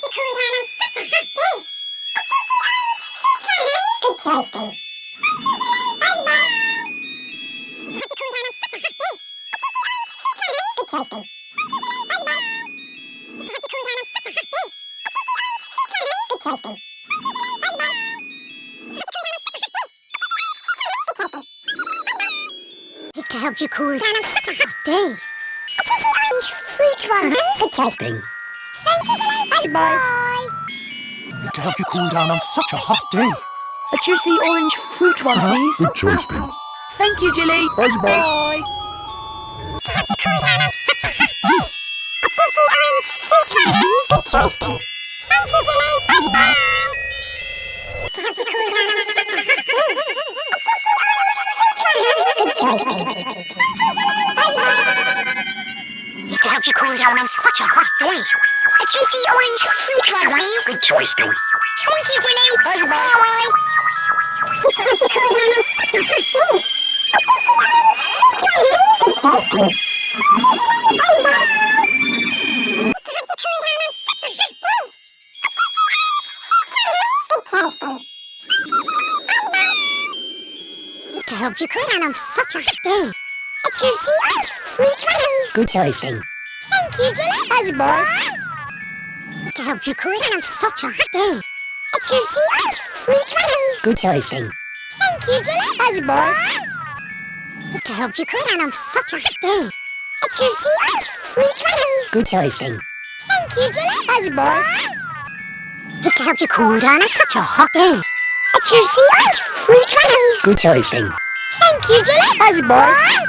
to cool down on such a hot day. A juicy orange fruit water. Good choice, Ben. Bye bye. It's hard to cool down on such a hot day. A juicy orange fruit water. Good choice, Ben. Bye bye. It's hard to cool down on such a hot day. A juicy orange fruit water. Good choice, Ben. Bye bye. It's hard to cool down on such a hot day. Good choice, Ben. To help you cool down on such a hot day. A juicy orange fruit one. Good choice, Ben. Thank you, Dilly. Bye. To help you cool down on such a hot day. A juicy orange fruit one, please. Good choice, Ben. Thank you, Jilly. Bye. Bye. To help you cool down on such a hot day. A juicy orange fruit one. Good choice, Ben. Thank you, Dilly. Bye. To help you cool down on such a hot day. A juicy orange fruit one. Good choice, Ben. Thank you, Dilly. Bye. To help you cool down on such a hot day. A juicy orange fruit one, please. Good choice, Ben. Thank you, Dilly. Bye. To help you cool down on such a hot day. A juicy orange fruit one. Good choice, Ben. Bye. To help you cool down on such a hot day. A juicy orange fruit one. Good choice, Ben. Bye. To help you cool down on such a hot day. A juicy orange fruit one. Good choice, Ben. Thank you, Dilly. Bye. To help you cool down on such a hot day. A juicy orange fruit one. Good choice, Ben. Thank you, Dilly. Bye. To help you cool down on such a hot day. A juicy orange fruit one. Good choice, Ben. Thank you, Dilly. Bye. To help you cool down on such a hot day. A juicy orange fruit one. Good choice, Ben. Thank you, Dilly. Bye.